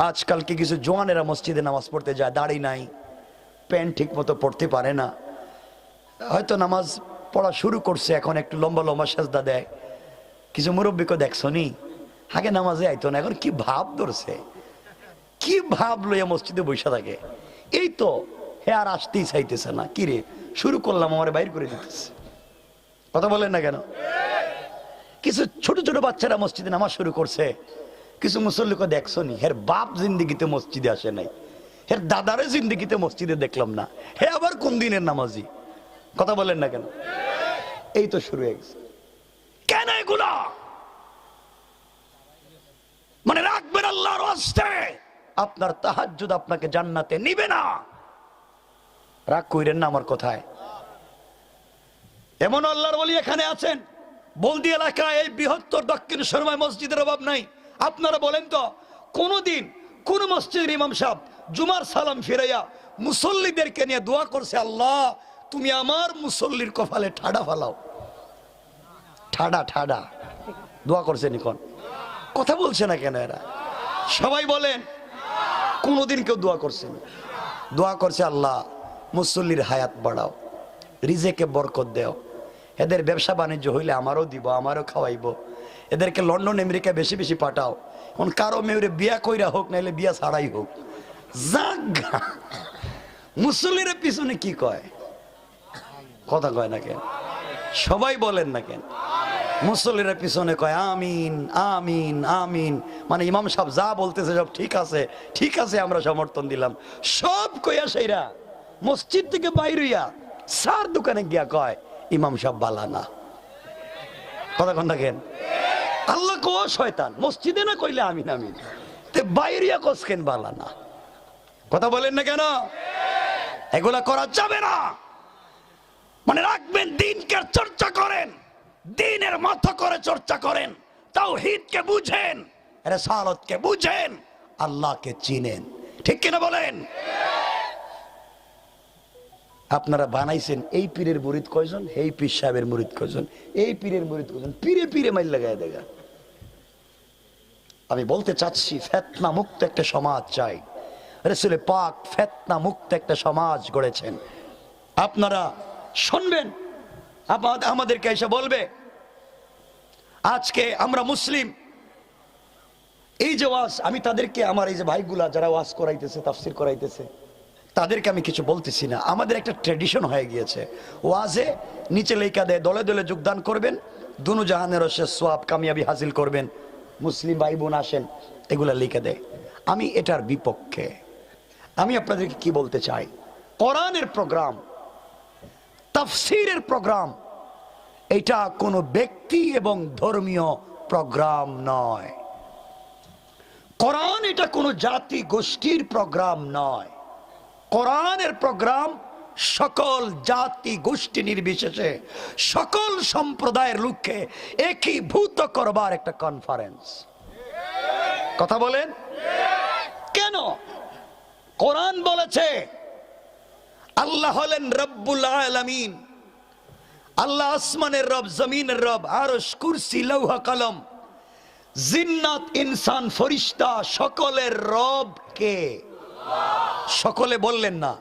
আজকালকে কিছু জওয়ানেরা মসজিদে নামাজ পড়তে যায়, দাড়ি নাই, প্যান্ট ঠিক মতো পড়তে পারে না, হয়তো নামাজ পড়া শুরু করছে, এখন একটু লম্বা লম্বা সেজদা দেয়। কিছু মুরব্বীকে দেখছো নি, আগে নামাজে আইতো না, এখন কি ভাব ধরছে, কি ভাব লইয়া মসজিদে বসে থাকে। এই তো হে আর আসতেই চাইতেছে না, কি রে শুরু করলাম আমার বাইর করে দিতেছে। কথা বলেন না কেন? কিছু ছোট ছোট বাচ্চারা মসজিদে নামাজ শুরু করছে, কিছু মুসল্লিকে দেখছো নি, হের বাপ জিন্দিগিতে মসজিদে আসে নাই, হের দাদারে জিন্দিগিতে মসজিদে দেখলাম না, হে আবার কোন দিনের নামাজি? কথা বলেন না কেন? এই তো শুরু হয়ে গেছে। কেন এগুলা? মানে রাখবেন আল্লাহর ওয়াস্তে, আপনার তাহাজ্জুদ আপনাকে জান্নাতে নিবে না। রাগ কইরেন না আমার কথায়। এমন আল্লাহর ওলি এখানে আছেন, বলদি এলাকায় এই বৃহত্তর দক্ষিণ শর্মায় মসজিদের অভাব নাই। আপনারা বলেন তো, কোনদিন কোন মসজিদের ইমাম সাহেব জুমার সালাম ফিরাইয়া মুসল্লিদেরকে নিয়ে দোয়া করছে, আল্লাহ তুমি আমার মুসল্লির কপালে ঠাডা ফালাও? ঠাডা ঠাডা দোয়া করছে নিখন? কথা বলছে না কেন এরা? সবাই বলেন কোনদিন কেউ দোয়া করছে না? দোয়া করছে আল্লাহ মুসল্লির হায়াত বাড়াও, রিজেকে বরকত দেও, এদের ব্যবসা বাণিজ্য হইলে আমারও দিব, আমারও খাওয়াইব, এদেরকে লন্ডন আমেরিকা বেশি বেশি পাঠাও। এখন কারো মেয়েরে বিয়া কইরা হোক, নাইলে বিয়া ছাড়াই হোক, জাগা। মুসল্লির পিছনে কি কয়? কথা কয় না কেন? সবাই বলেন না কেন? মুসল্লিরা পিছনে কয় আমিন আমিন আমিন, মানে ইমাম সাহেব যা বলতেছে সব ঠিক আছে, ঠিক আছে আমরা সমর্থন দিলাম, সব কইয়া সেইরা মসজিদ থেকে বাইরিয়া সার দোকানে গিয়া কয় ইমাম সাহেব বালা না। কথা কন না কেন? আল্লাহ কো শয়তান, মসজিদে না কইলে আমিন আমিন, তে বাইরিয়া কসকেন বালা না। কথা বলেন না কেন? এগুলা করা যাবে না। মানে রাখবেন, দিনকে চর্চা করেন, দিনের মাথা করে চর্চা করেন, তাওহীদকে বুঝেন, রিসালাতকে বুঝেন, আল্লাহকে চিনেন। ঠিক কিনা বলেন? আপনারা বানাইছেন এই পীরের মুরিদ কয়জন, এই পীর সাহেবের মুরিদ কয়জন, এই পীরের মুরিদ কয়জন, পীরে পীরে মাইল লাগায় দেখা। আমি বলতে চাচ্ছি ফিতনা মুক্ত একটা সমাজ চাই। রাসূল পাক ফিতনা মুক্ত একটা সমাজ গড়েছেন। আপনারা শুনবেন, আমাদেরকে এসে বলবে আজকে আমরা মুসলিম, এই যে ওয়াজ, আমি তাদেরকে, আমার এই যে ভাইগুলা যারা ওয়াজ করাইতেছে, তাফসির করাইতেছে, তাদেরকে আমি কিছু বলতেছি না। আমাদের একটা ট্র্যাডিশন হয়ে গিয়েছে, ওয়াজে নিচে লেখা দেয় দলে দলে যোগদান করবেন, দুনু জাহানের সওয়াব কামিয়াবি হাসিল করবেন, মুসলিম ভাই বোন আসেন, এগুলা লিখে দেয়। আমি এটার বিপক্ষে। আমি আপনাদেরকে কি বলতে চাই, কোরআনের প্রোগ্রাম, তাফসীরের প্রোগ্রাম, এটা কোনো ব্যক্তি এবং ধর্মীয় প্রোগ্রাম নয়। কোরআন এটা কোনো জাতি গোষ্ঠীর প্রোগ্রাম নয়। কোরআনের প্রোগ্রাম সকল জাতি গোষ্ঠী নির্বিশেষে সকল সম্প্রদায়ের লোককে একীভূত করবার একটা কনফারেন্স। কথা বলেন কেন? কোরআন বলেছে আল্লাহ হলেন রব্বুল আলামিন, আল্লাহ আসমানের রব, জমিনের রব, আরশ, কুরসি, লৌহ কলম, জিন্নাত, ইনসান, ফরিস্তা, সকলের রব কে? সকলে বললেন না।